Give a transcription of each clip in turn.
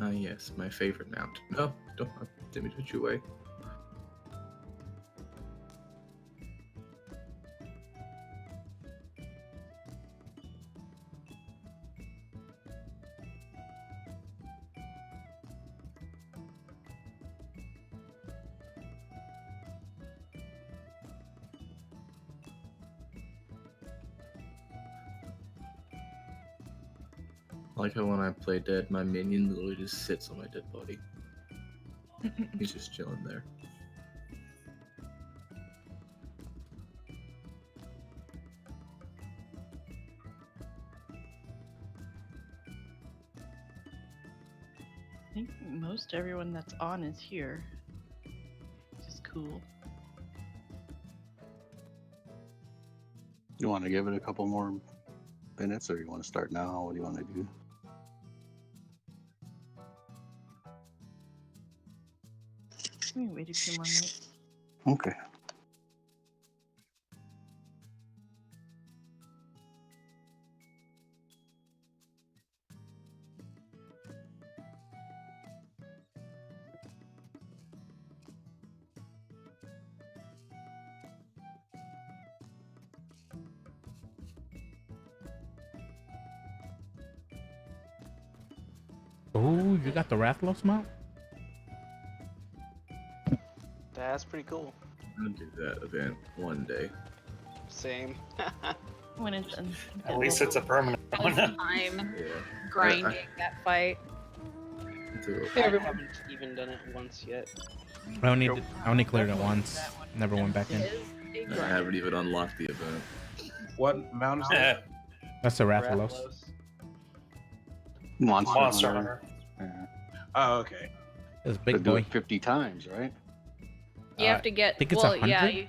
Ah, yes, my favorite mount. No, don't let me put you away. I like how when I play dead, my minion literally just sits on my dead body. He's just chilling there. I think most everyone that's on is here. Which is cool. You want to give it a couple more minutes, or you want to start now? What do you want to do? Let me wait a few more minutes. Okay. Oh, you got the Rathlos mount? That's pretty cool. I'll do that event one day. Same. When it's done. At least it's a permanent one. I'm Yeah. grinding that fight. I haven't even done it once yet. I only cleared it once. Never went back in. It is a I grind. haven't even unlocked the event. What mount is that? That's a Rathalos. Monster Hunter. Hunter. Yeah. Oh, okay. It's But big do boy. it 50 times, right? You have to get. I think it's well, 100? yeah.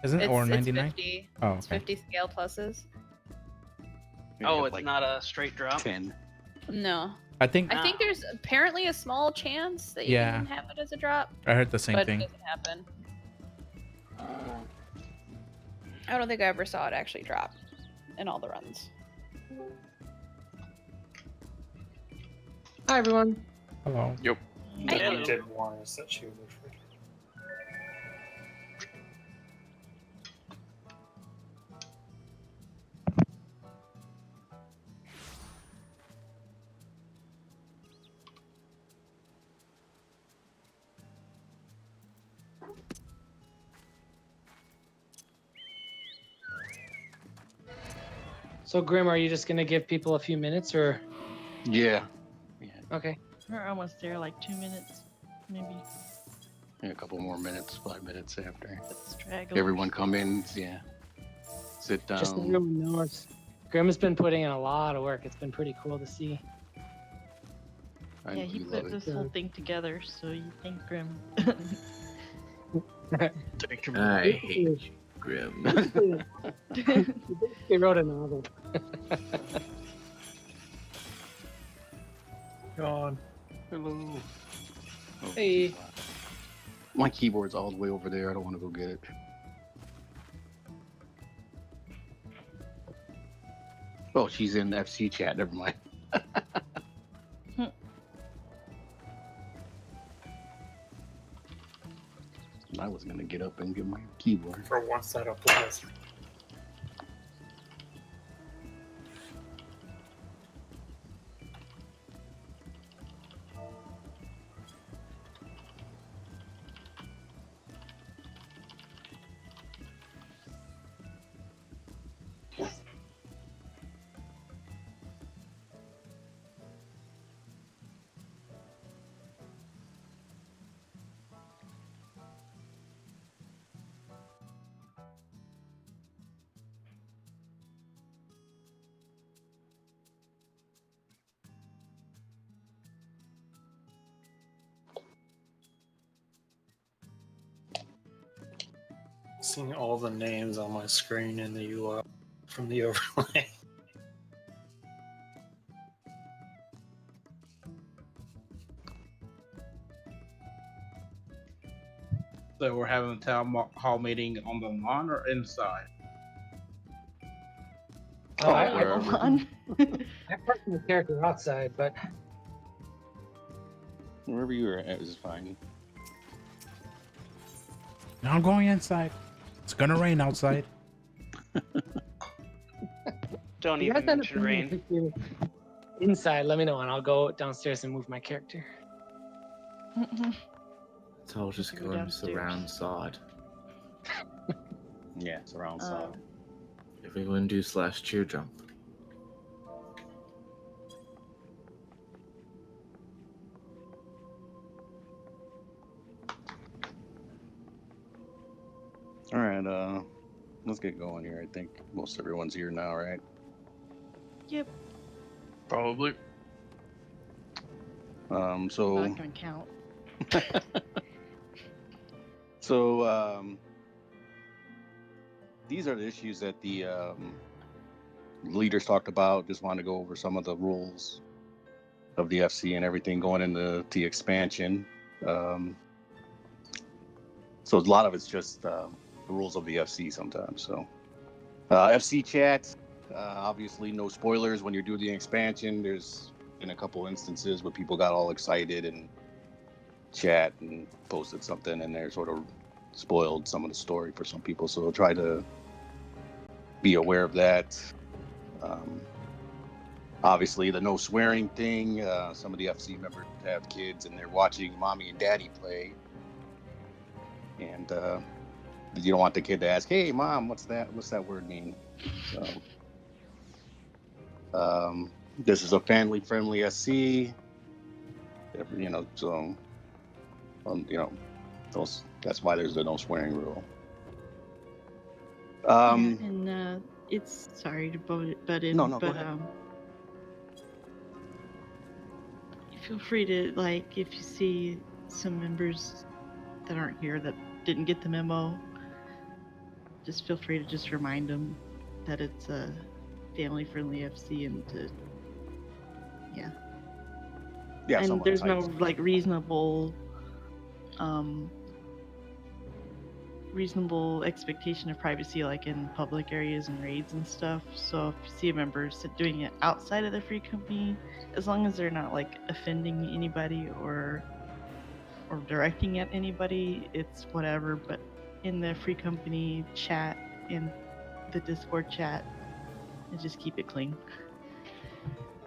Isn't it? Or 99? 50. Oh, It's okay. 50 scale pluses. You Oh, get, it's like, not a straight drop? 10. No, I think I think there's apparently a small chance that you Yeah. can have it as a drop, I heard the same but thing. it doesn't happen. I don't think I ever saw it actually drop in all the runs. Hi, everyone. Hello. Yep. Hello. I did warn us that she would forget. So, Grim, are you just gonna give people a few minutes, or Yeah. okay? We're almost there, like 2 minutes, maybe. Yeah, a couple more minutes, 5 minutes after. Straggle. Everyone come in, yeah. Sit down. Just so everyone knows, Grim has been putting in a lot of work. It's been pretty cool to see. I Yeah, know he you put love it. this whole thing together, so you think Grim. I hate you, Grim. They wrote a novel. God. Hello. Oh, Hey. my keyboard's all the way over there. I don't want to go get it. Oh, she's in FC chat. Never mind. I was gonna get up and get my keyboard. For once that applies. Seeing all the names on my screen in the UI from the overlay. So we're having a town hall meeting on the lawn or inside? Oh, I wherever. On. parked my character outside, but Wherever you were at is fine. Now I'm going inside. It's gonna rain outside. Don't You guys even end up mention rain. being inside. Let me know, and I'll go downstairs and move my character. It's all just Go going downstairs. surround sod. Yeah, it's around sod. Everyone do / cheer jump. All right, let's get going here. I think most everyone's here now, right? Yep. Probably. So Not gonna count. these are the issues that the leaders talked about. Just want to go over some of the rules of the FC and everything going into the expansion. So a lot of it's just the rules of the FC sometimes. So FC chat, obviously no spoilers when you're doing the expansion. There's been a couple instances where people got all excited and chat and posted something, and they're sort of spoiled some of the story for some people. So try to be aware of that. Obviously, the no swearing thing. Some of the FC members have kids and they're watching mommy and daddy play, and you don't want the kid to ask, "Hey, mom, what's that? What's that word mean?" So, this is a family-friendly SC. So that's why there's the no swearing rule. And it's sorry to butt in, No, go but ahead. feel free to, like, if you see some members that aren't here that didn't get the memo, just feel free to just remind them that it's a family-friendly FC and to Yeah, and there's no types. like reasonable expectation of privacy like in public areas and raids and stuff. So if you see a member doing it outside of the free company, as long as they're not like offending anybody or directing at anybody, it's whatever. But in the free company chat, in the Discord chat, and just keep it clean.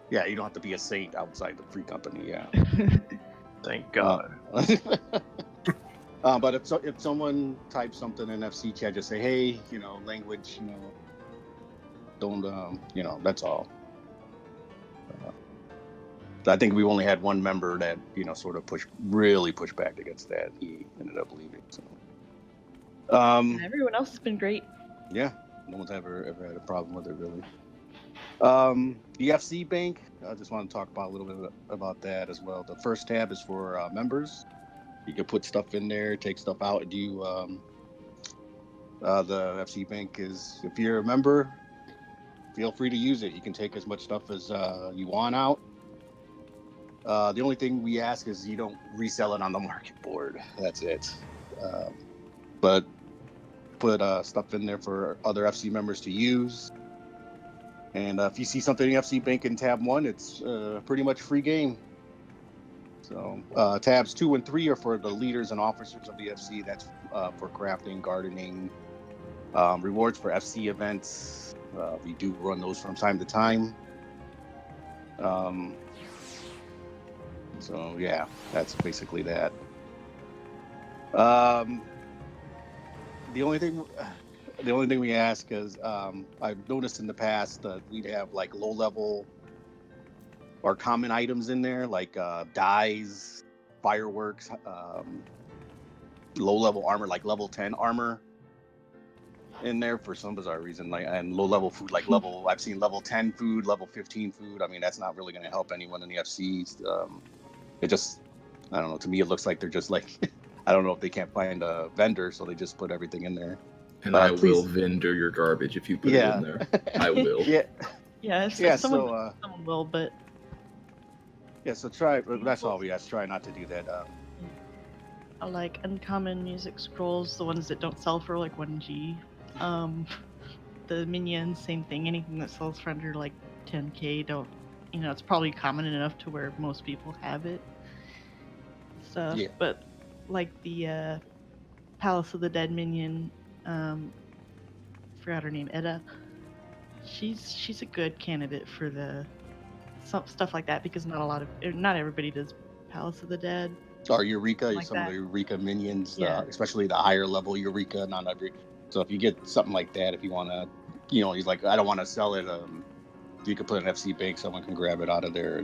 Yeah, you don't have to be a saint outside the free company. Yeah. Thank God. But if someone types something in FC chat, just say, "Hey, language, don't, that's all." I think we only had one member that sort of really pushed back against that. He ended up leaving. So, Everyone else has been great. yeah, no one's ever had a problem with it really. The FC Bank, I just want to talk about a little bit about that as well. The first tab is for members. You can put stuff in there, take stuff out, and do. The FC Bank is, if you're a member, feel free to use it. You can take as much stuff as you want out. The only thing we ask is you don't resell it on the market board. That's it. But put stuff in there for other FC members to use. And if you see something in FC Bank in tab 1, it's pretty much free game. So tabs 2 and 3 are for the leaders and officers of the FC. That's for crafting, gardening, rewards for FC events. We do run those from time to time. So yeah, that's basically that. The only thing we ask is I've noticed in the past that we'd have like low level or common items in there, like dyes, fireworks, low level armor, like level 10 armor in there for some bizarre reason, like, and low level food, like I've seen level 10 food, level 15 food. I mean, that's not really going to help anyone in the FCs. It just, I don't know, to me it looks like they're just like I don't know if they can't find a vendor, so they just put everything in there. And I will vendor your garbage if you put it in there. I will. Someone will, but so try. That's all we ask. Try not to do that. I like uncommon music scrolls, the ones that don't sell for like 1G. The minions, same thing. Anything that sells for under like 10K, don't. It's probably common enough to where most people have it. stuff. Yeah. But like the Palace of the Dead minion, forgot her name, Edda. She's a good candidate for the stuff like that because not everybody does Palace of the Dead. Or Eureka, Like some of that. the Eureka minions, Yeah. especially the higher level Eureka, not every. So if you get something like that, if you want to, he's like, I don't want to sell it. You could put an FC bank, someone can grab it out of there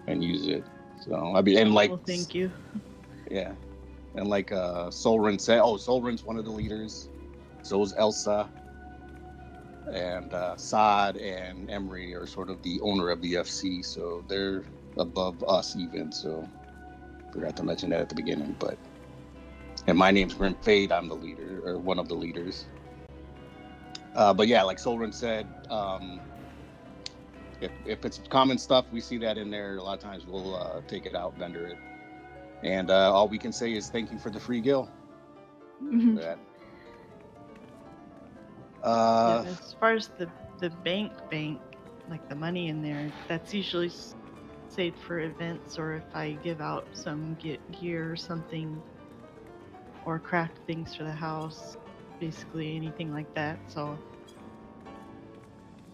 and use it. So I mean, and like, Well, thank you. Yeah, and like Solrin said, Solrin's one of the leaders. So is Elsa, and Saad and Emery are sort of the owner of the FC, so they're above us even. So forgot to mention that at the beginning, and my name's Grim Fade. I'm the leader, or one of the leaders. But yeah, like Solrin said, if it's common stuff, we see that in there. A lot of times we'll take it out, vendor it, and all we can say is thank you for the free gill. For that. As far as the bank, like the money in there, that's usually saved for events, or if I give out some gear or something, or craft things for the house, basically anything like that. So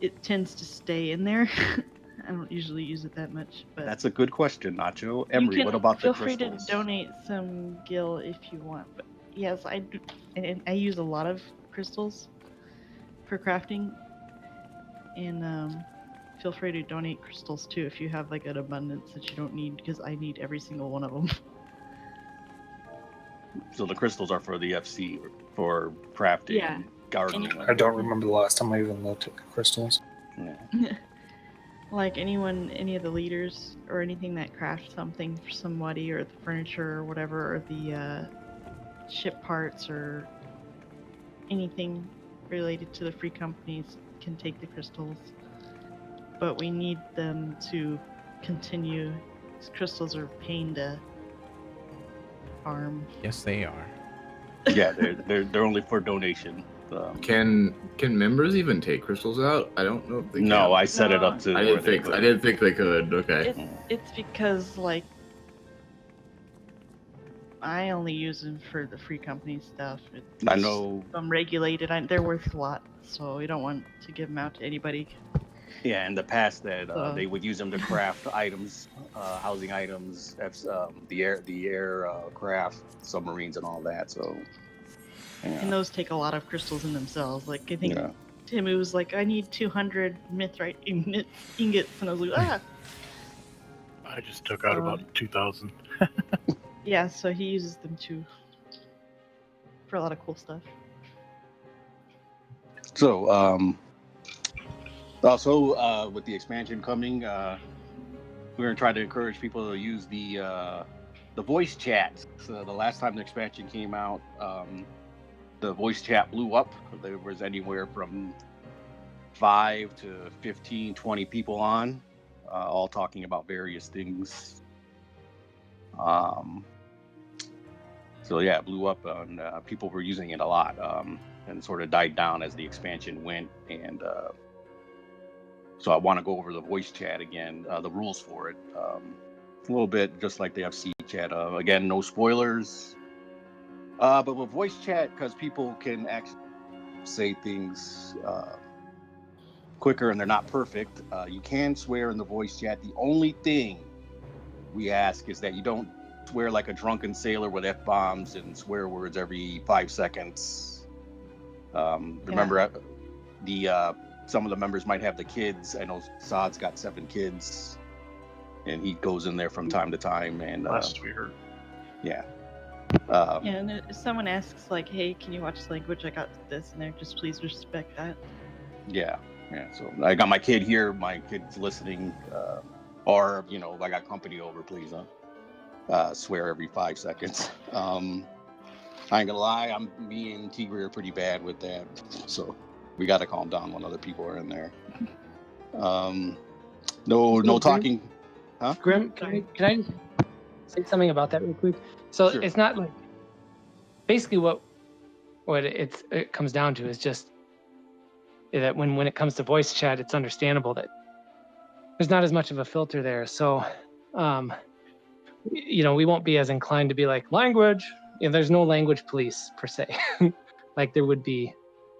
it tends to stay in there. I don't usually use it that much, but That's a good question, Nacho. Emery, what about the crystals? Feel free to donate some gil if you want. But yes, I do, and I use a lot of crystals for crafting, and feel free to donate crystals too if you have like an abundance that you don't need, because I need every single one of them. So the crystals are for the FC, for crafting and gardening. I don't remember the last time I even looked at crystals. Yeah. Like any of the leaders or anything that crafts something for somebody, or the furniture or whatever, or the ship parts or anything related to the free companies can take the crystals. But we need them to continue. These crystals are a pain to farm. Yes, they are. Yeah, they're only for donation. Can members even take crystals out? I don't know if they can. No, I set it up to. I didn't think they could. Okay. It's because like I only use them for the free company stuff. I know. I'm regulated. They're worth a lot, so we don't want to give them out to anybody. Yeah, in the past that they would use them to craft items, housing items, the air craft, submarines, and all that. So. Yeah. And those take a lot of crystals in themselves. Like I think Timmy was like, I need 200 mithrite ingots, and I was like, ah. I just took out about 2,000. Yeah, so he uses them too for a lot of cool stuff. So, also with the expansion coming, we're gonna try to encourage people to use the voice chat. So the last time the expansion came out, the voice chat blew up. There was anywhere from 5 to 15, 20 people on, all talking about various things. So yeah, it blew up, and people were using it a lot, and sort of died down as the expansion went. And so I want to go over the voice chat again, the rules for it, a little bit, just like the FC chat. Again, no spoilers. But with voice chat, because people can actually say things quicker and they're not perfect, you can swear in the voice chat. The only thing we ask is that you don't swear like a drunken sailor with F-bombs and swear words every 5 seconds. Remember, some of the members might have the kids. I know Saad's got 7 kids, and he goes in there from time to time. And last we heard. Yeah. And if someone asks like, "Hey, can you watch this language? I got this," and they're just please respect that. Yeah. So I got my kid here. My kid's listening, or if I got company over, please swear every 5 seconds. I ain't gonna lie, me and Tigre are pretty bad with that, so we got to calm down when other people are in there. No talking. Huh? Grim, can I just say something about that real quick? So Sure. It's not like basically what it comes down to is just that when it comes to voice chat, it's understandable that there's not as much of a filter there. So we won't be as inclined to be like language. There's no language police per se, like there would be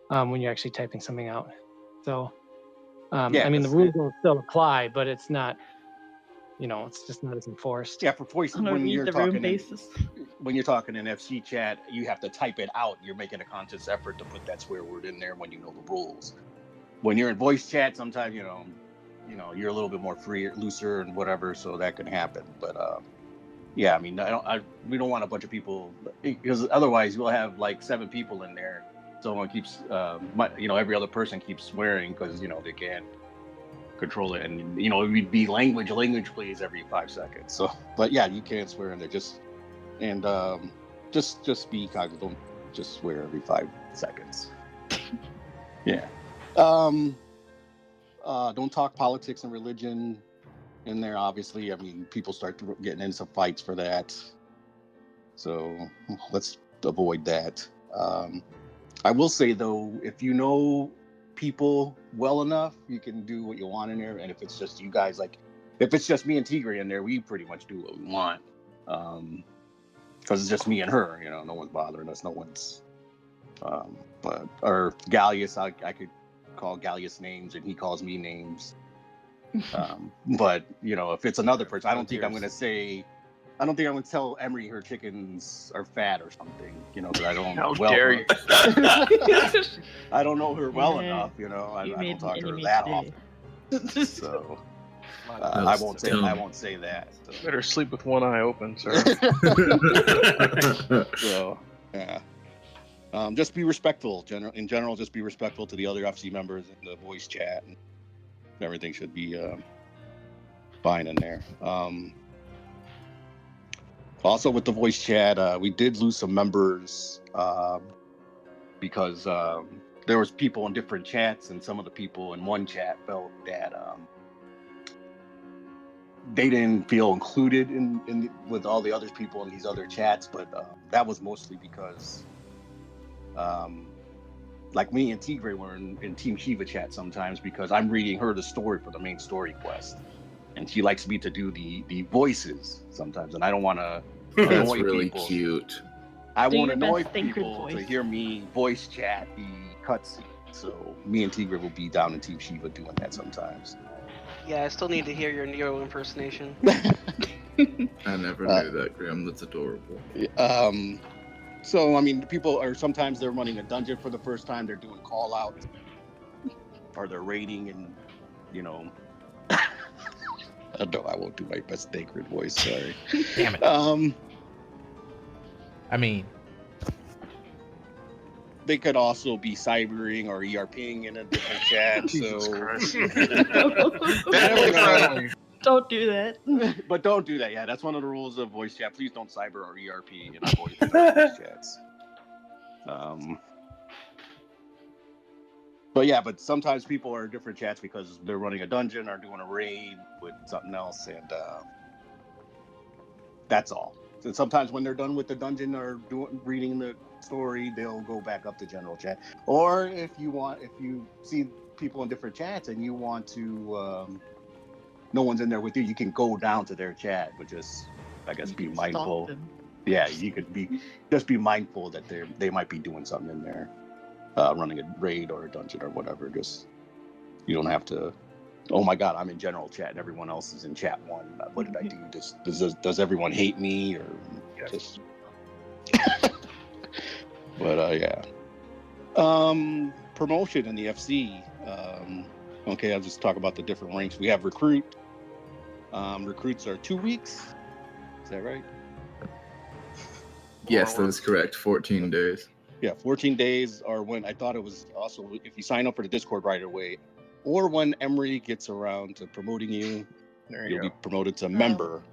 when you're actually typing something out. So, Yeah, I mean, the rules will still apply, but it's not, it's just not as enforced. Yeah, for voice On a when read you're the room talking basis. when you're talking in FC chat, you have to type it out. You're making a conscious effort to put that swear word in there when you know the rules. When you're in voice chat, sometimes you're a little bit more free, looser, and whatever, so that can happen. But yeah, I mean, we don't want a bunch of people because otherwise we'll have like 7 people in there. Someone keeps, every other person keeps swearing because they can't control it, and it would be language please every 5 seconds. So, but yeah, you can swear in there. Just be cognizant. Don't just swear every 5 seconds. Yeah. Don't talk politics and religion in there. Obviously, I mean, people start getting into fights for that. So let's avoid that. I will say though, if you know people well enough, you can do what you want in there. And if it's just you guys, like if it's just me and Tigre in there, we pretty much do what we want. Because it's just me and her, no one's bothering us. No one's or Gallius, I could call Gallius names and he calls me names. But if it's another person, I don't think I'm going to tell Emery her chickens are fat or something, because I don't How well dare her. you? I don't know her well Yeah, enough, I you don't made talk an to her enemy that today. often. So I That's won't dumb. say that. So. Better sleep with one eye open, sir. So yeah. Just be respectful. In general, just be respectful to the other FC members in the voice chat, and everything should be fine in there. Also, with the voice chat, we did lose some members because there was people in different chats, and some of the people in one chat felt that they didn't feel included in with all the other people in these other chats. But that was mostly because. Like me and Tigre were in Team Shiva chat sometimes because I'm reading her the story for the main story quest, and she likes me to do the voices sometimes, and I don't want to That's annoy really people. cute. I Do won't your annoy best Thancred people voice. to hear me voice chat the cutscene. So me and Tigre will be down in Team Shiva doing that sometimes. Yeah, I still need to hear your Nero impersonation. I never knew that, Graham. That's adorable. So I mean, people are sometimes they're running a dungeon for the first time. They're doing call outs, or they're raiding, and no, I won't do my best Thancred voice. Sorry. Damn it. I mean, they could also be cybering or ERPing in a different chat. Jesus So Christ. Family friendly. Don't do that. But don't do that. Yeah, that's one of the rules of voice chat. Please don't cyber or ERP in our voice chats. But sometimes people are in different chats because they're running a dungeon or doing a raid with something else, and that's all. And sometimes when they're done with the dungeon or reading the story, they'll go back up to general chat. Or if you see people in different chats and you want to, no one's in there with you, you can go down to their chat, but just I guess be mindful. Yeah, you could be mindful that they might be doing something in there, running a raid or a dungeon or whatever. Just you don't have to. Oh my God, I'm in general chat and everyone else is in chat 1. What did I do? Does everyone hate me or just? But yeah. Promotion in the FC. Okay, I'll just talk about the different ranks. We have recruit. Recruits are 2 weeks. Is that right? Yes, that is correct. 14 days. Yeah, 14 days are when I thought it was also if you sign up for the Discord right away, or when Emery gets around to promoting you, you'll be promoted to member.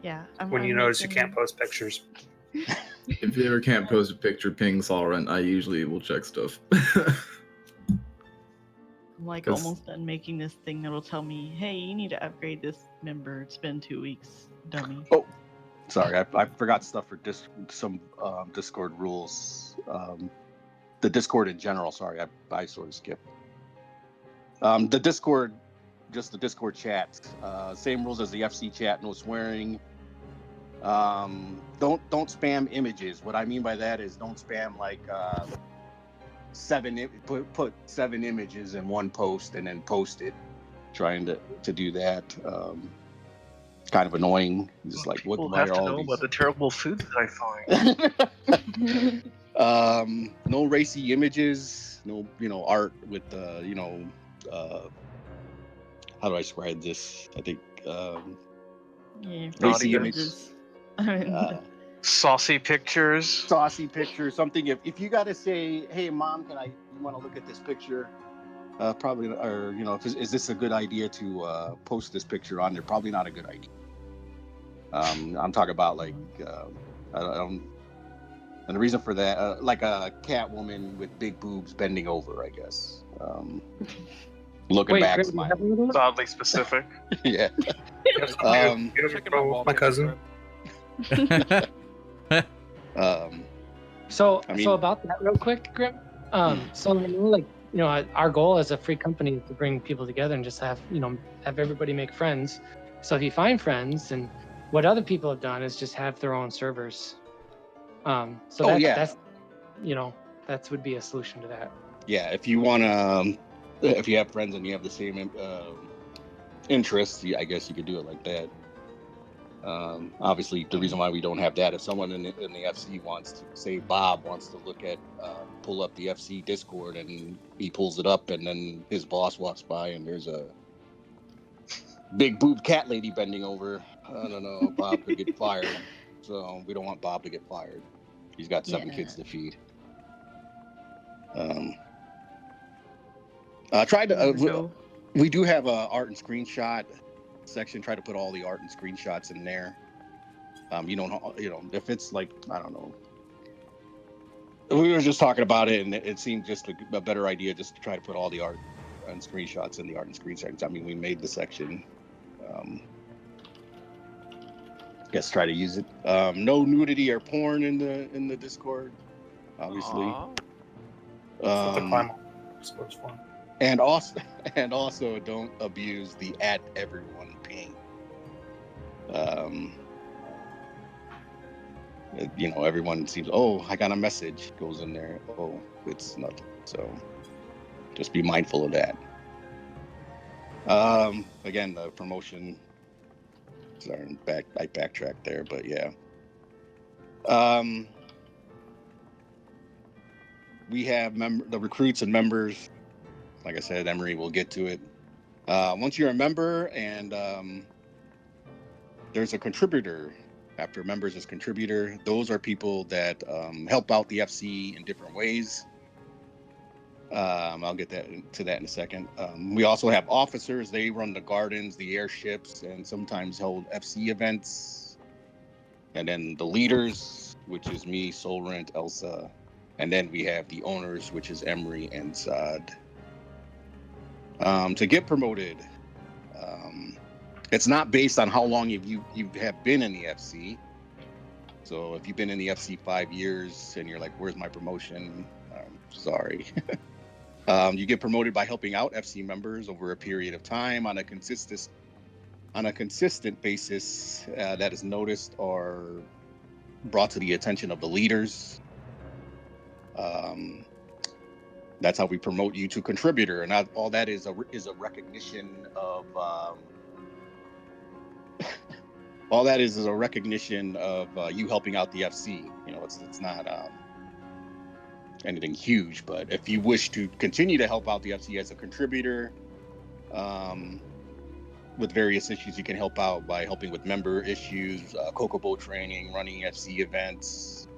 Yeah. When you notice you can't post pictures. If you ever can't post a picture, ping Solrent. I usually will check stuff. I'm like almost done making this thing that'll tell me, hey, you need to upgrade this member. It's been 2 weeks, dummy. Oh, sorry, I forgot stuff for some Discord rules. The Discord in general, sorry, I sort of skipped. The Discord, just the Discord chat. Same rules as the FC chat, no swearing. Don't spam images. What I mean by that is don't spam like put 7 images in one post and then post it. Trying to do that, kind of annoying. Just like People why have are to all know these? about the terrible foods that I find. No racy images. No, art with how do I describe this? I think Yeah, racy Naughtiness. images. Saucy pictures. Saucy picture. Something. If you got to say, "Hey, mom, you want to look at this picture?" Probably, or is this a good idea to post this picture on there? Probably not a good idea. I'm talking about like I don't, and the reason for that, like a cat woman with big boobs bending over, I guess, looking back, Grim, do you have smiling. one of those? It's oddly specific. Yeah. Checking my cousin. So I mean- so about that real quick, Grim. So like our goal as a free company is to bring people together and just have everybody make friends. So if you find friends, and what other people have done is just have their own servers. So that's that would be a solution to that. Yeah, if you want to, if you have friends and you have the same interests, I guess you could do it like that. Obviously, the reason why we don't have that, if someone in the FC wants to, say Bob wants to look at, pull up the FC Discord, and he pulls it up, and then his boss walks by and there's a big boob cat lady bending over. I don't know, Bob could get fired. So we don't want Bob to get fired. He's got 7 kids to feed. We do have a art and screenshot section. Try to put all the art and screenshots in there. If it's like, I don't know. We were just talking about it, and it seemed just a better idea just to try to put all the art and screenshots in the art and screen section. I mean, we made the section. Guess try to use it. No nudity or porn in the Discord, obviously. And also don't abuse the @everyone ping. Everyone seems, oh, I got a message, goes in there, oh, it's nothing. So just be mindful of that. Again, the promotion, sorry, I backtracked there, but yeah. We have the recruits and members. Like I said, Emery will get to it. Once you're a member, and there's a contributor. After members is contributor, those are people that help out the FC in different ways. I'll get to that in a second. We also have officers. They run the gardens, the airships, and sometimes hold FC events. And then the leaders, which is me, Solrent, Elsa. And then we have the owners, which is Emery and Saad. To get promoted, it's not based on how long you have been in the FC. So if you've been in the FC 5 years and you're like, where's my promotion? Sorry. You get promoted by helping out FC members over a period of time on a consistent basis that is noticed or brought to the attention of the leaders. That's how we promote you to contributor, and all that is a recognition of all that is a recognition of you helping out the FC. It's not anything huge, but if you wish to continue to help out the FC as a contributor, with various issues, you can help out by helping with member issues, Kokobo training, running FC events.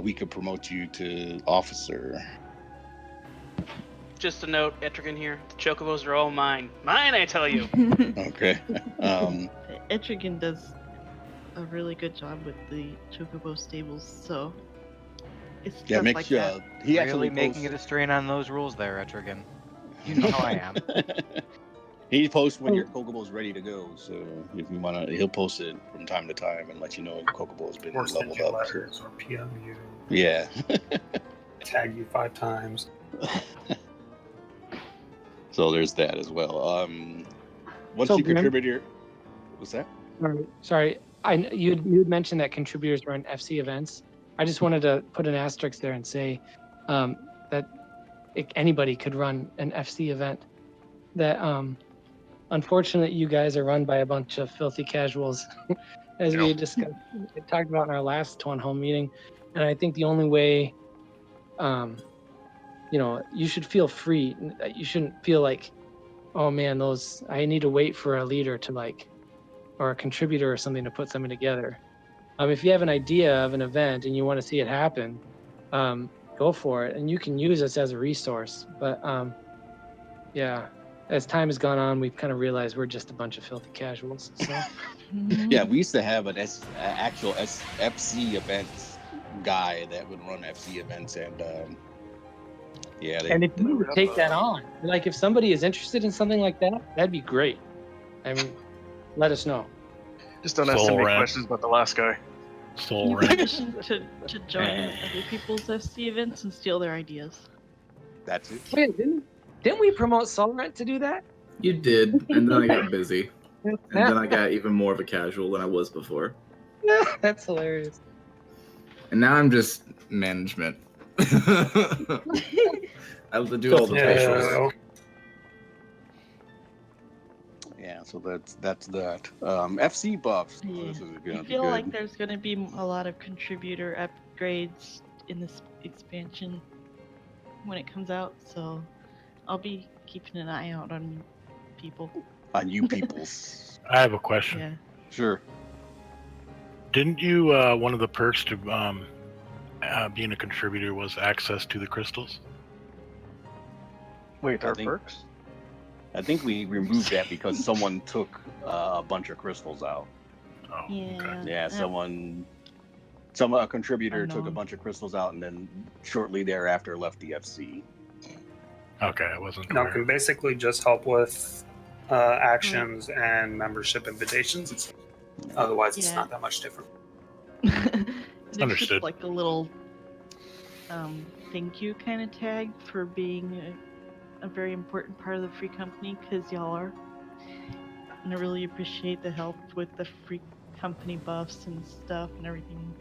We could promote you to officer. Just a note, Etrigan here. The chocobos are all mine. Mine, I tell you. Okay. Etrigan does a really good job with the chocobo stables, so it's stuff like that. He really actually making it a strain on those rules there, Etrigan. You know how I am. He posts when your Kokobo's ready to go, so if you want to, he'll post it from time to time and let you know your Kokobo's been leveled up. Letters or PM you. Yeah. Tag you 5 times. So there's that as well. Once So you Grim, contribute your, what's that? Sorry. you'd mentioned that contributors run FC events. I just wanted to put an asterisk there and say that anybody could run an FC event. That unfortunately, you guys are run by a bunch of filthy casuals, as we discussed, talked about in our last Townhall meeting. And I think the only way, you should feel free. You shouldn't feel like, oh man, I need to wait for a leader to or a contributor or something to put something together. If you have an idea of an event and you want to see it happen, go for it, and you can use us as a resource. But yeah, as time has gone on, we've kind of realized we're just a bunch of filthy casuals. So Yeah, we used to have an actual FC events guy that would run FC events, and and if you would take that on, like if somebody is interested in something like that, that'd be great. I mean, let us know. Just don't ask too many questions about the last guy. You permission to join other people's FC events and steal their ideas. That's it. Wait, didn't we promote Soul Rent to do that? You did, and then I got busy. And then I got even more of a casual than I was before. That's hilarious. And now I'm just management. I have to do all the facials. Yeah, so that's that. FC buffs. Yeah. This is gonna I be feel good. like there's going to be a lot of contributor upgrades in this expansion when it comes out, so I'll be keeping an eye out on people. On you peoples. I have a question. Yeah. Sure. Didn't you one of the perks to being a contributor was access to the crystals? Wait, there are perks? I think we removed that because someone took a bunch of crystals out. Oh, yeah. Yeah, a contributor took a bunch of crystals out and then shortly thereafter left the FC. Okay, I wasn't No, clear. can basically just help with actions and membership invitations. Otherwise, it's not that much different. There's Understood. just like a little thank you kind of tag for being a very important part of the free company, because y'all are. And I really appreciate the help with the free company buffs and stuff and everything.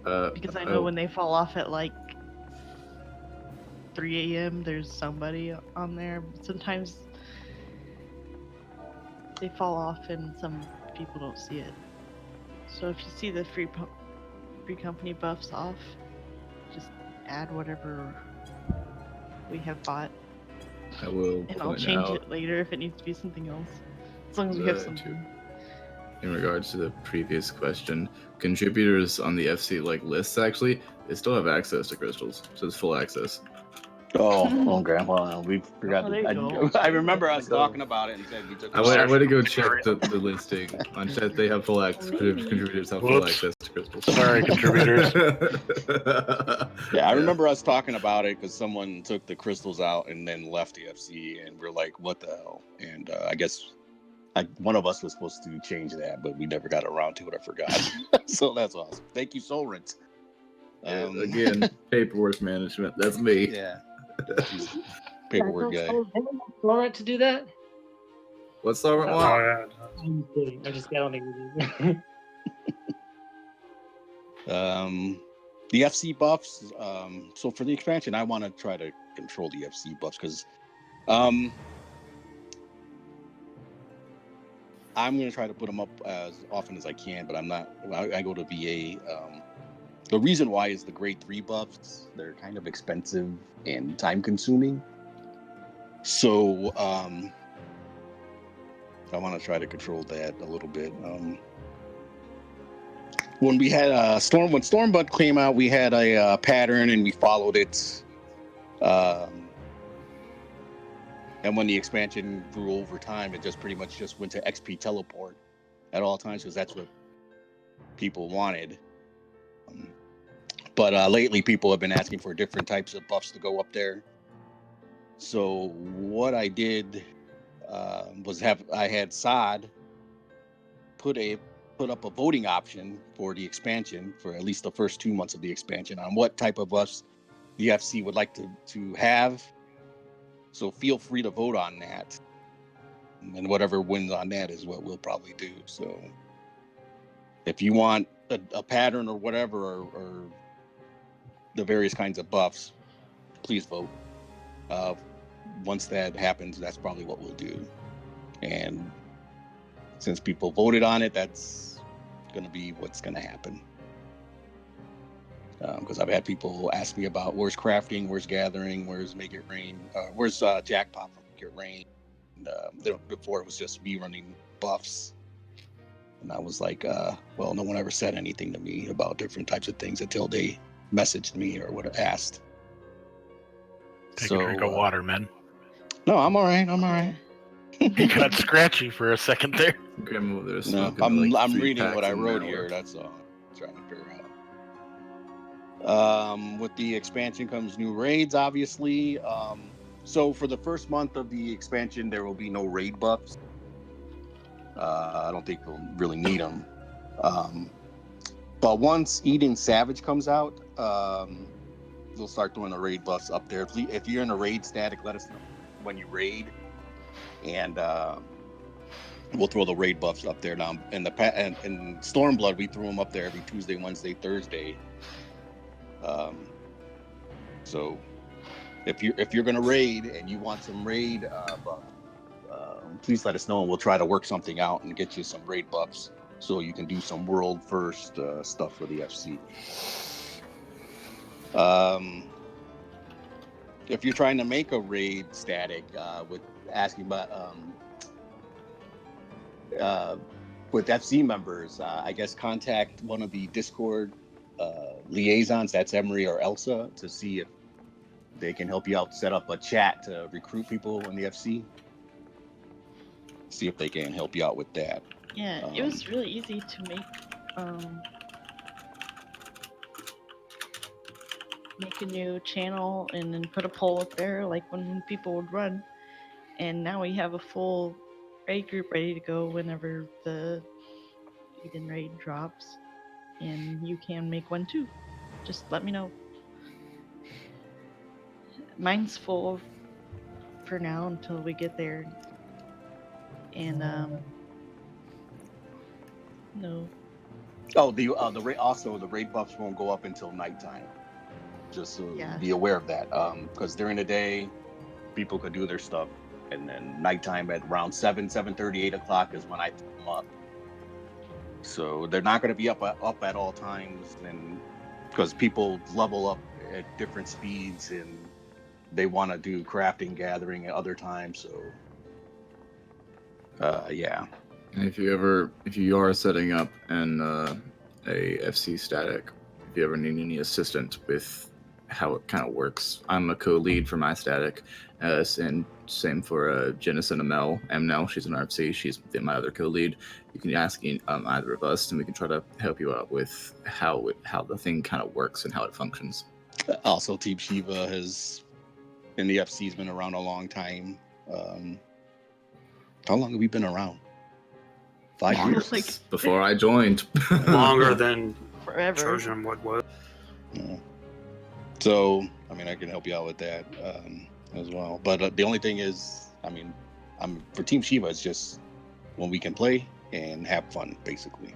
Because I know when they fall off at like 3 a.m. there's somebody on there. Sometimes they fall off and some people don't see it. So if you see the free company buffs off, just add whatever we have bought. I will And I'll point change out it later if it needs to be something else. As long as we have something. In regards to the previous question, contributors on the FC lists actually, they still have access to crystals, so it's full access. Oh, okay. Well, we forgot. there you go. I remember us talking about it and said we took. I went to go check the listing on chat. They have full access. Contributors have full access to crystals. Sorry, contributors. Yeah, I remember us talking about it because someone took the crystals out and then left the FC, and we're like, "What the hell?" And I guess one of us was supposed to change that, but we never got around to it. I forgot. So that's awesome. Thank you, Solrent. Again, paperwork management. That's me. Yeah. Paperwork guy. Laurent to do that? What's Laurent want? I'm kidding. I just got on it. The FC buffs. So for the expansion, I want to try to control the FC buffs because I'm going to try to put them up as often as I can, but I'm not. I go to VA. The reason why is the grade 3 buffs. They're kind of expensive and time consuming. So I want to try to control that a little bit. When we had when Stormbud came out, we had a pattern and we followed it. And when the expansion grew over time, it just pretty much just went to XP teleport at all times because that's what people wanted. But lately, people have been asking for different types of buffs to go up there. So what I did was I had Sod put up a voting option for the expansion for at least the first 2 months of the expansion on what type of buffs the FC would like to have. So feel free to vote on that. and whatever wins on that is what we'll probably do. So if you want a pattern or whatever, or the various kinds of buffs, please vote. Once that happens, that's probably what we'll do. And since people voted on it, that's going to be what's going to happen. Because I've had people ask me about where's crafting, where's gathering, where's make it rain, where's jackpot for make it rain. And, before it was just me running buffs. And I was like, well, no one ever said anything to me about different types of things until they messaged me or would have asked. Take a drink of water, man. No, I'm all right. I'm all right. He got scratchy for a second there. Grandmother's No, smoking I'm 3 reading what packs I an wrote hour. here. That's all I'm trying to figure out. With the expansion comes new raids, obviously. So for the first month of the expansion, there will be no raid buffs. I don't think we'll really need them. But once Eden Savage comes out, we'll start doing the raid buffs up there. If you're in a raid static, let us know when you raid, and we'll throw the raid buffs up there now. And and Stormblood, we threw them up there every Tuesday, Wednesday, Thursday. So if you're gonna raid and you want some raid buff, please let us know, and we'll try to work something out and get you some raid buffs so you can do some world first stuff for the FC. If you're trying to make a raid static with asking about with FC members, I guess contact one of the Discord liaisons, that's Emery or Elsa, to see if they can help you out, set up a chat to recruit people in the FC. See if they can help you out with that. Yeah, it was really easy to make a new channel and then put a poll up there, like when people would run. And now we have a full raid group ready to go whenever the Eden raid drops. And you can make one too. Just let me know. Mine's full for now until we get there. And no. Oh, the raid buffs won't go up until nighttime. Just so be aware of that. Because during the day, people could do their stuff, and then nighttime at around 7:30, 8 o'clock is when I put them up. So they're not going to be up at all times, and because people level up at different speeds and they want to do crafting, gathering at other times. So yeah. And if you are setting up a FC static, if you ever need any assistance with how it kind of works, I'm a co-lead for my static, and same for Jennison Amel. Amnel, she's an RFC, she's my other co-lead. You can ask either of us, and we can try to help you out with how the thing kind of works and how it functions. Also, Team Shiva has in the FC has been around a long time. How long have we been around? 5 years. Like, before I joined. Longer than forever. Trojan was. Yeah. So, I mean, I can help you out with that as well. But the only thing is, I mean, for Team Shiva, it's just when we can play and have fun, basically.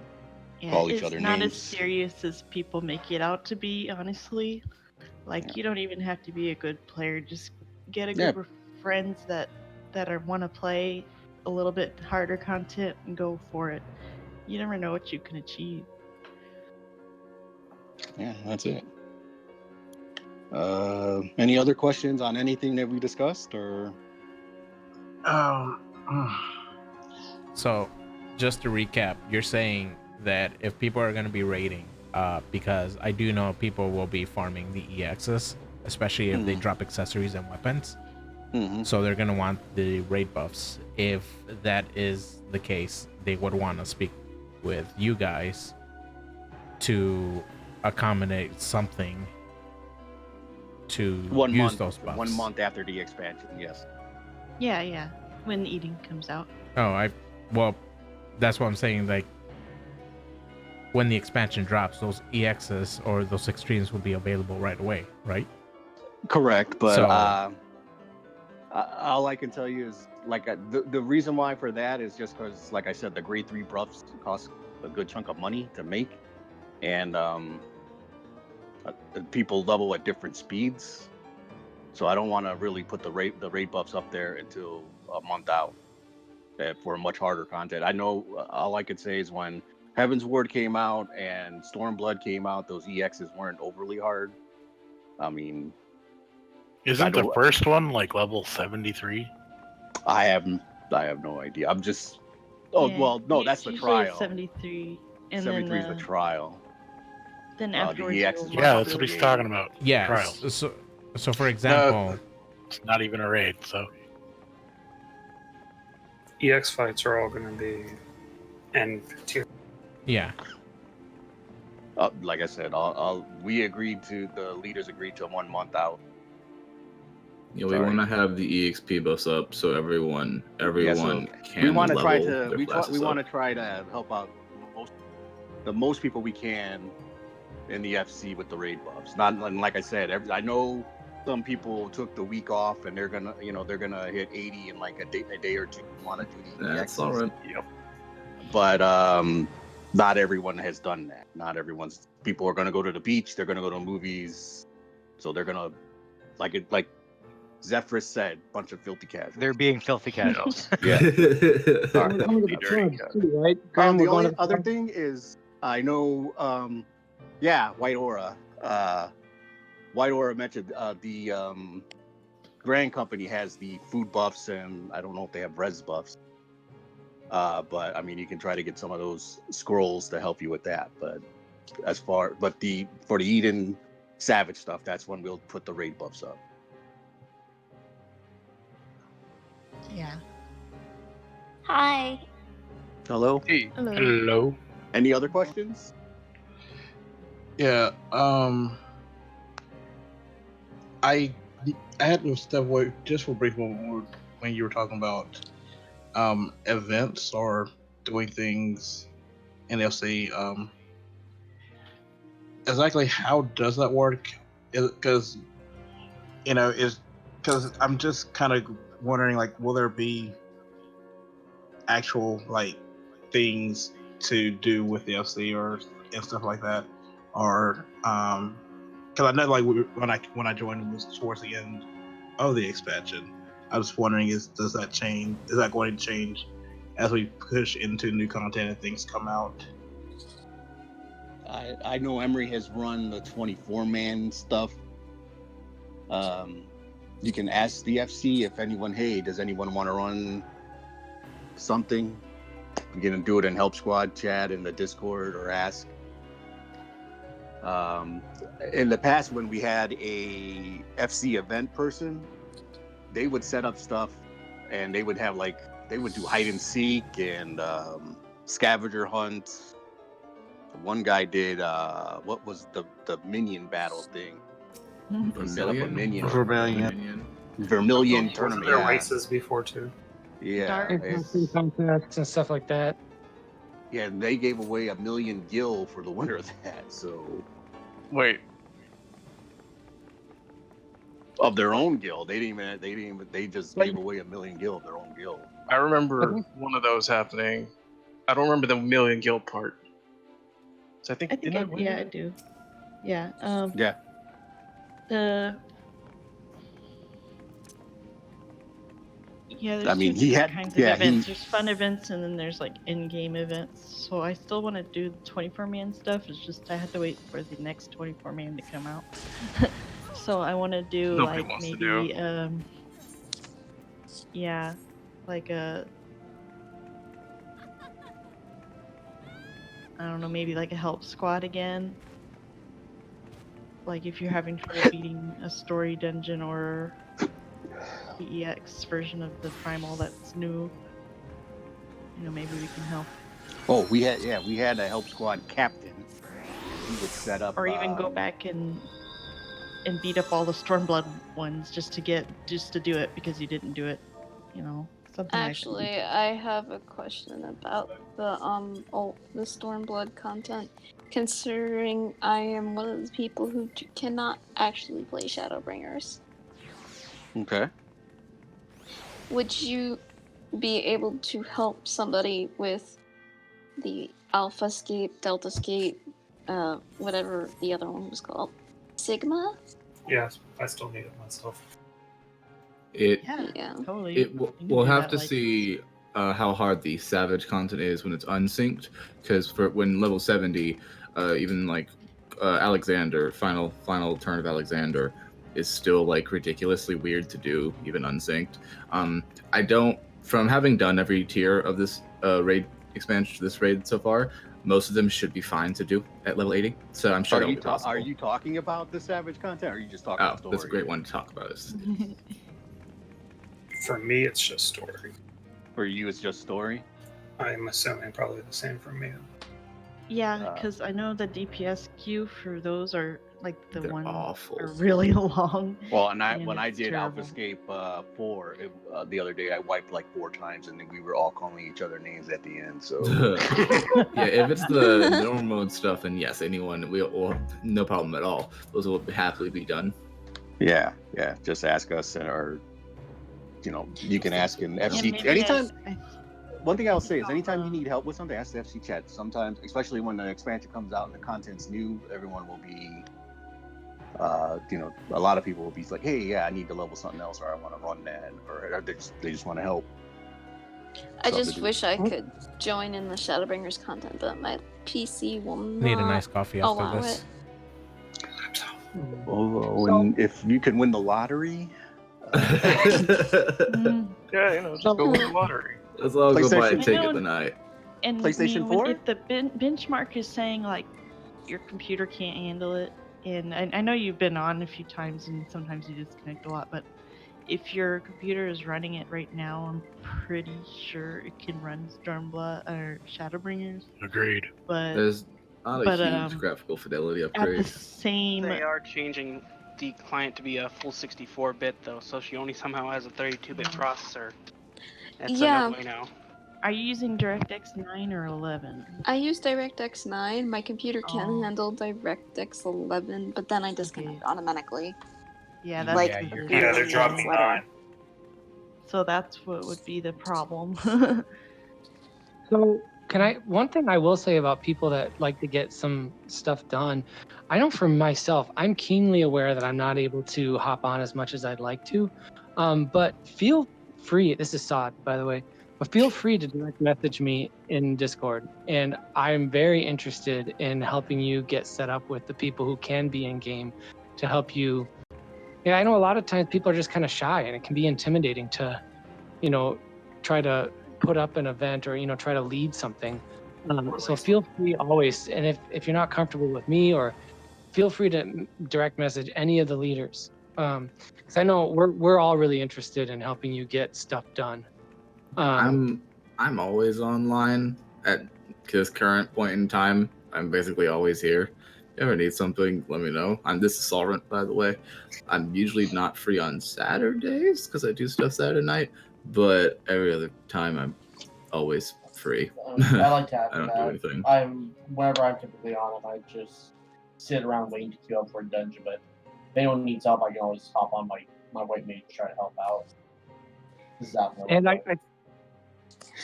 Yeah, Call each other it's not names. as serious as people make it out to be, honestly. Like, you don't even have to be a good player. Just get a group of friends that want to play a little bit harder content and go for it. You never know what you can achieve. Yeah, that's it. Any other questions on anything that we discussed, or? So, just to recap, you're saying that if people are going to be raiding, because I do know people will be farming the EXs, especially if they drop accessories and weapons. So they're going to want the raid buffs. If that is the case, they would want to speak with you guys to accommodate something to use those buffs. 1 month after the expansion, yes. Yeah. When Eden comes out. Well, that's what I'm saying. Like, when the expansion drops, those EXs or those extremes will be available right away, right? Correct, but All I can tell you is like the reason why for that is just because, like I said, the grade 3 buffs cost a good chunk of money to make, and people level at different speeds. So I don't want to really put the raid buffs up there until a month out for much harder content. I know all I could say is when Heaven's Ward came out and Stormblood came out, those EXs weren't overly hard. I mean, Isn't the first one like level 73? I have no idea. I'm just. Oh Yeah, well, no, it's that's the usually trial. 73, and 73 is then the trial. then The afterwards EX you'll is Yeah, level that's what he's up. talking about. Yeah. Trials. So for example, It's not even a raid, so. EX fights are all going to be N15. yeah. Like I said, the leaders agreed to 1 month out. Yeah, we want to have the EXP buffs up so everyone can we want to try level to their classes want to up. try to help out the most people we can in the FC with the raid buffs. Not like I said, I know some people took the week off and they're gonna hit 80 in like a day or two. Want to do the That's EXs. all right. Yep. But not everyone has done that. Not everyone's. People are gonna go to the beach. They're gonna go to movies. So they're gonna like Zephyrus said, bunch of filthy casuals. They're being filthy casuals. Yeah. We're going to the clubs too, right? Graham, The we're going only to the other clubs? thing is I know White Aura. White Aura mentioned the Grand Company has the food buffs, and I don't know if they have res buffs. But I mean, you can try to get some of those scrolls to help you with that. But for the Eden Savage stuff, that's when we'll put the raid buffs up. Yeah. Hi. Hello. Hey. Hello. Any other questions? Yeah. I had to step away just for a brief moment when you were talking about events or doing things in FC. Exactly how does that work? Because because I'm just kind of wondering, like, will there be actual like things to do with the FC and stuff like that, or because I know like when I joined it was towards the end of the expansion. I was wondering, does that change? Is that going to change as we push into new content and things come out? I know Emery has run the 24-man stuff. You can ask the FC if anyone, hey, does anyone want to run something? You can do it in Help Squad chat in the Discord or ask. In the past, when we had a FC event person, they would set up stuff and they would do hide and seek and scavenger hunt. One guy did what was the minion battle thing? Set up a minion Vermilion tournament. There were races before too. Yeah, contests and stuff like that. Yeah, and they gave away 1 million gil for the winner of that. So wait, of their own gil, they just gave away 1 million gil of their own gil. I remember one of those happening. I don't remember the 1 million gil part. So I think I do. Yeah. Yeah. There's I mean, two he different had- kinds yeah, of events. he- There's fun events, and then there's like in-game events. So I still want to do the 24-man stuff. It's just I have to wait for the next 24-man to come out. So I want to do Nobody like wants to maybe do. like a I don't know, maybe like a help squad again. Like if you're having trouble beating a story dungeon or the EX version of the primal that's new, maybe we can help. Oh, we had a help squad captain. He would set up, or even go back and beat up all the Stormblood ones just to do it because you didn't do it, something Actually, I have a question about the Stormblood content. Considering I am one of the people who cannot actually play Shadowbringers. Okay. would you be able to help somebody with the Alpha Scape, Delta Scape, whatever the other one was called? Sigma? Yes, I still need it myself. Yeah, totally. We'll have to see how hard the Savage content is when it's unsynced, because for when level 70, even like Alexander, final turn of Alexander is still like ridiculously weird to do, even unsynced. I don't, from having done every tier of this raid expansion, this raid so far, most of them should be fine to do at level 80. So I'm sure that'll be possible. Are you talking about the Savage content, or are you just talking about story? That's a great one to talk about. For me, it's just story. For you, it's just story? I'm assuming probably the same for me. Yeah, because I know the DPS queue for those are like the ones awful. are really long. Well, and when I it's did terrible. AlphaScape 4 the other day, I wiped like 4 times, and then we were all calling each other names at the end. So yeah, if it's the normal mode stuff, and yes, anyone, we'll no problem at all. Those will happily be done. yeah, just ask us, or you can ask in FC maybe anytime. One thing I'll say is anytime you need help with something, ask the FC chat. Sometimes, especially when the expansion comes out and the content's new, everyone will be, a lot of people will be like, hey, yeah, I need to level something else, or I want to run that, or they just want to help. I just wish I could join in the Shadowbringers content, but my PC will not Need a nice coffee after allow this. If you can win the lottery. Yeah, just go win the lottery. Let's all go buy a ticket tonight. And PlayStation 4? If the benchmark is saying like your computer can't handle it, and I know you've been on a few times and sometimes you disconnect a lot, but if your computer is running it right now, I'm pretty sure it can run Stormblood or Shadowbringers. Agreed. But there's not a huge graphical fidelity upgrade. At the same, They are changing the client to be a full 64-bit though, so she only somehow has a 32-bit processor. That's Yeah. a no way now. Are you using DirectX 9 or 11? I use DirectX 9. My computer can handle DirectX 11, but then I disconnect automatically. Yeah, that's like they're dropping 9. So that's what would be the problem. So one thing I will say about people that like to get some stuff done, I know for myself, I'm keenly aware that I'm not able to hop on as much as I'd like to. But feel free, this is Sod, by the way, but feel free to direct message me in Discord. And I'm very interested in helping you get set up with the people who can be in game to help you. Yeah, I know a lot of times people are just kind of shy, and it can be intimidating to, try to put up an event or try to lead something. So feel free always, and if you're not comfortable with me, or feel free to direct message any of the leaders, because I know we're all really interested in helping you get stuff done. I'm always online at this current point in time. I'm basically always here. If you ever need something, let me know. This is Solrent, by the way. I'm usually not free on Saturdays because I do stuff Saturday night, but every other time I'm always free. I like to have I don't do anything. Whenever I'm typically on, I just sit around waiting to queue up for a dungeon. But if anyone needs help, I can always hop on my white mage to try to help out. This is and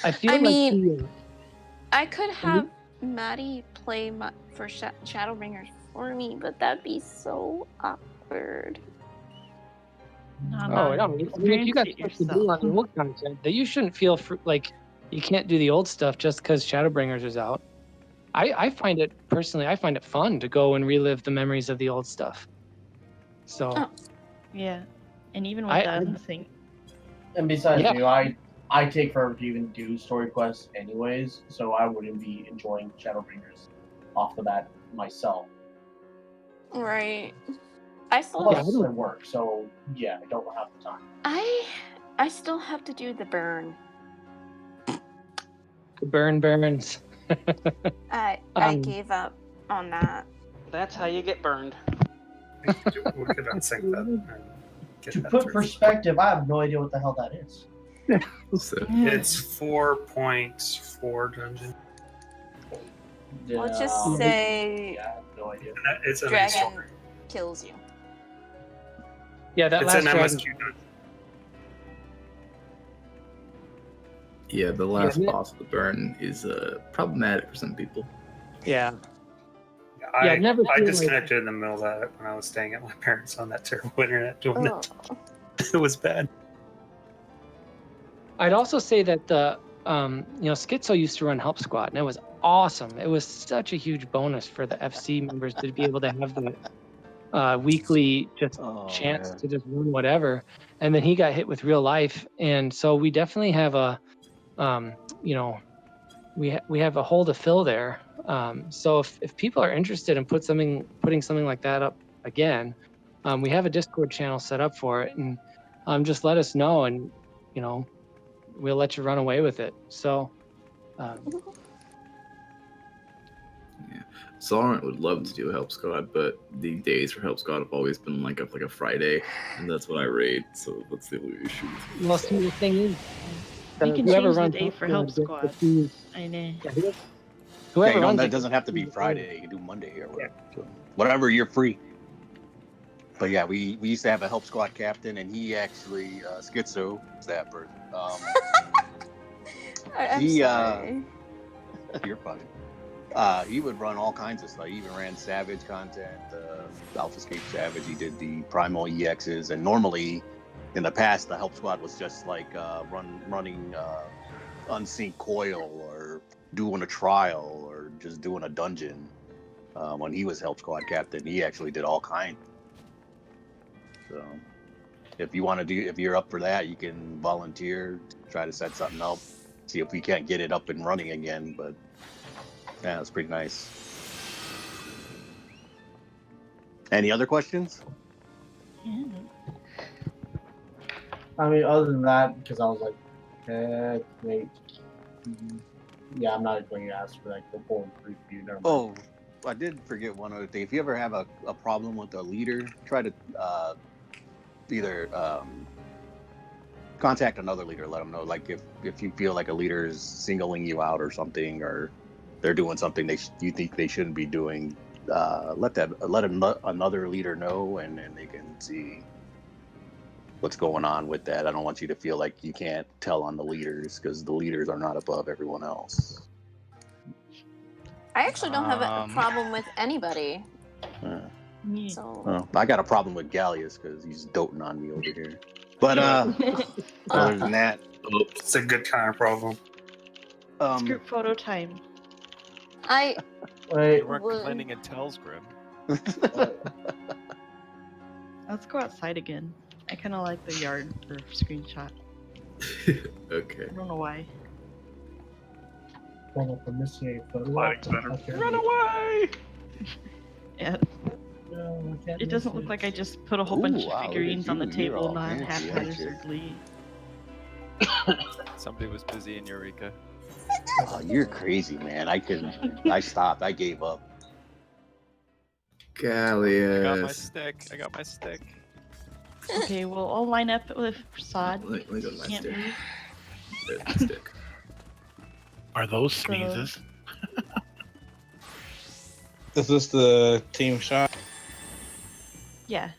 I feel I could have Maddie play for Shadowbringers for me, but that'd be so awkward. No. I mean, if you got stuff to do on the old content, that you shouldn't feel like you can't do the old stuff just because Shadowbringers is out. I find it fun to go and relive the memories of the old stuff. So. Yeah, and even with that thing. And besides, I take forever to even do story quests anyways, so I wouldn't be enjoying Shadowbringers off the bat myself. Right. I still Plus, it's at work, so yeah, I don't have the time. I still have to do the burn. The burns. I gave up on that. That's how you get burned. We could unsync that. And get To that put through. perspective, I have no idea what the hell that is. It's 4.4 dungeon. Let's just say I have no idea. It's a dragon story. kills you. Yeah, that It's last an dragon. MSQ dungeon. Yeah, the Yeah, last ne- boss of the burn is problematic for some people. Yeah. I, never I feel like- disconnected in the middle of that when I was staying at my parents' on that terrible internet doing Oh. it. It was bad. I'd also say that the Schizo used to run Help Squad, and it was awesome. It was such a huge bonus for the FC members to be able to have the weekly chance man. to just run whatever. And then he got hit with real life, and so we definitely have a, we have a hole to fill there. So if people are interested in putting something like that up again, we have a Discord channel set up for it, and just let us know, and we'll let you run away with it. So. Solorant would love to do Help Squad, but the days for Help Squad have always been like a Friday, and that's what I raid. So that's the only issue. Well, see, the thing is, You can whoever change the runs day for Help gets the Squad. fees. I know. Whoever runs that it doesn't gets have to be fees. Friday. You can do Monday or whatever. So, whatever, you're free. But yeah, we used to have a Help Squad captain, and he actually Schizo is that person. I'm sorry. You're fine. He would run all kinds of stuff. He even ran Savage content, Alphascape Savage. He did the Primal EXs, and normally, in the past, the Help Squad was just like running Unseen Coil or doing a trial or just doing a dungeon. When he was Help Squad captain, he actually did all kinds. So, if you're up for that, you can volunteer, try to set something up, see if we can't get it up and running again. But yeah, it's pretty nice. Any other questions? Yeah. I mean, other than that, because I was like, wait. Yeah, I'm not going to ask for like the full preview. Never mind. Oh, I did forget one other thing. If you ever have a problem with a leader, try to either contact another leader, let them know. Like if you feel like a leader is singling you out or something, or they're doing something you think they shouldn't be doing, let another leader know, and then they can see what's going on with that. I don't want you to feel like you can't tell on the leaders, because the leaders are not above everyone else. I actually don't have a problem with anybody. So Well, I got a problem with Gallius because he's doting on me over here. But other than that, it's a good kind of problem. It's group photo time. You weren't complaining in Telsgrim. Let's go outside again. I kind of like the yard for screenshot. Okay. I don't know why. Well, if I'm missing a photo, Lighting's better. okay. Run away! Yeah. No, I can't It doesn't miss look it. like I just put a whole bunch Ooh, wow, of look at figurines on the you. You're table, all not fancy, aren't you? haphazardly. Somebody was busy in Eureka. Oh, you're crazy, man. I stopped. I gave up. Gallius. I got my stick. Okay, well, I'll line up with Prasad. Let me go to my Can't stick. move. There's my stick. Are those sneezes? Is this the team shot? Yeah.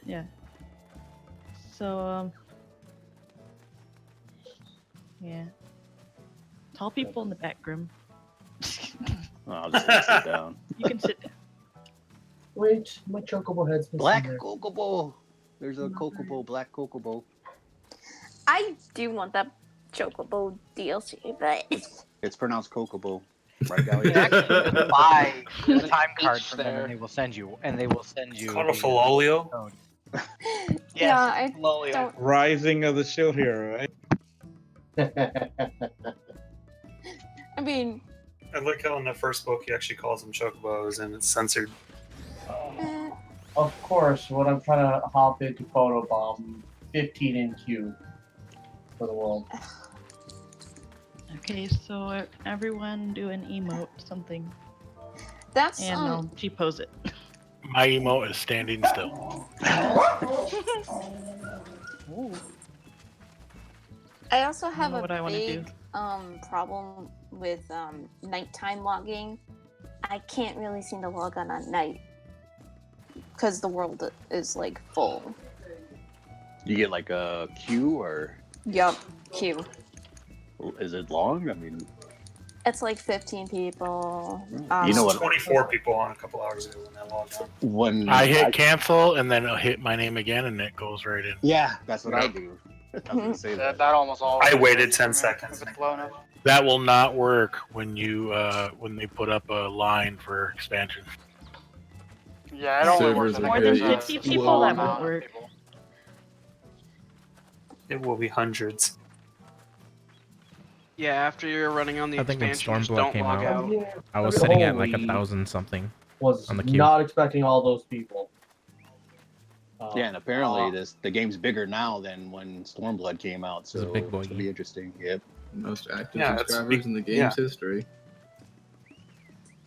So, yeah. Tall people in the back room. I'll just sit down. You can sit down. Wait, my chocobo head's missing Black there. Kokobo. There's a Kokobo, Black Kokobo. I do want that Chocobo DLC, but It's pronounced Kokobo, right, Gallius? You can actually buy a time card Beach from them, there. and they will send you. Called a Filolio? code. yeah, I Lolly. don't. Rising of the Shield Hero, right? I mean, I like how in the first book he actually calls them chocobos and it's censored. Of course, when I'm trying to hop into photobomb, 15 in queue for the world. Okay, so everyone do an emote, something. That's And I'll G-pose it. My emote is standing still. Ooh. I also have know what I a wanna big problem with nighttime logging. I can't really seem to log on at night because the world is like full. You get like a queue or? Yup, queue. Is it long? I mean, It's like 15 people. You know what? 24 people on a couple hours ago when I logged on. When I hit cancel and then it'll hit my name again and it goes right in. Yeah, that's what I do. I was gonna say That almost I always waited works 10 for me seconds. if it's low enough. That will not work when you when they put up a line for expansion. Yeah, it only Servers works. are More good. than 50 people, that won't work. It will be hundreds. Yeah, after you're running on the I think when expansion, just Stormblood don't came log out, out. I was sitting at like Holy- 1,000 something Was on the queue. not expecting all those people. Yeah, and apparently the game's bigger now than when Stormblood came out, so It's a big boy it'll be game. interesting. Yep. Most active Yeah, it's subscribers in the game's history.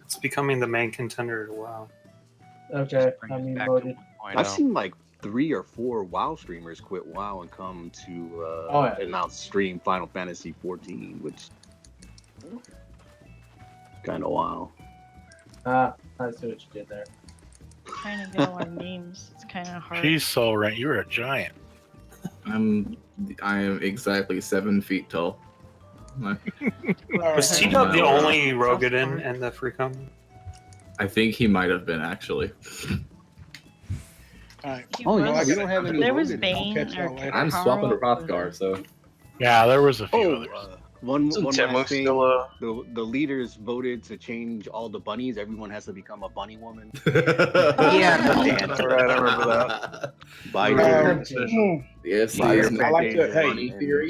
It's becoming the main contender to WoW. Okay, I mean, voted. I've seen like 3 or 4 WoW streamers quit WoW and come to announce stream Final Fantasy 14, which kind of wild. I see what you did there. Trying to get all our names. It's kind of hard. She's so right. You're a giant. I am exactly 7 feet tall. Was T-Dub the only Rogadin in the free company? I think he might have been actually. Oh yeah, we don't have any. There was Rogan. Bane or I'm swapping to Carl, Rothgar, so. Yeah, there was a few others. One Isn't last Timo thing. still, The leaders voted to change all the bunnies. Everyone has to become a bunny woman. Yeah, right, I remember that. By Weird your decision. Yes, by your I like to. mandate Hey, and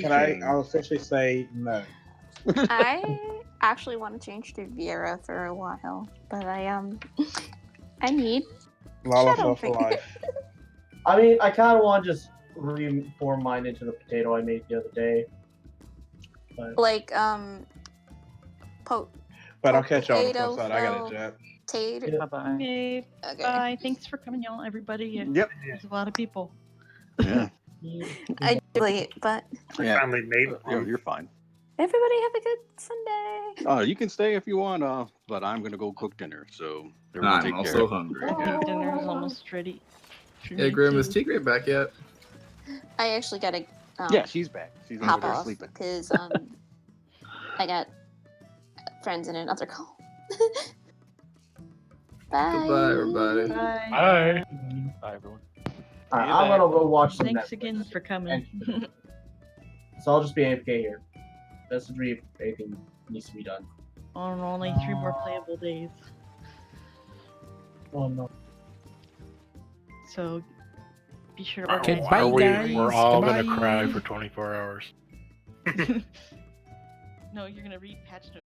can change. I'll officially say no. I actually want to change to Viera for a while, but I need Lala Shadow for life. I mean, I kind of want to just reform mine into the potato I made the other day. But like But I'll catch y'all on the flip potato side. I got filled a jet. tater. Bye-bye. Okay. Okay. Bye. Thanks for coming, y'all. Everybody. Yep. There's a lot of people. Yeah. I late, but Yeah. Finally made You're fine. everybody have a good Sunday. You can stay if you want, but I'm gonna go cook dinner. So everyone I'm take also care. hungry. I think Yeah, dinner's almost ready. for yeah me, Grim, too. is Tigray back yet? I actually gotta Yeah, she's back. She's over hop there off sleeping. because I got friends in another call. Bye. Goodbye, everybody. Bye. Bye. Bye, everyone. Alright, I'm gonna go watch some Thanks Netflix. again for coming. So I'll just be AFK here. That's if anything needs to be done. On only 3 more playable days. Oh no. So be sure to Are, organize. Okay, bye, are we, guys. we're all going to Goodbye. cry for 24 hours. No, you're gonna read patch notes.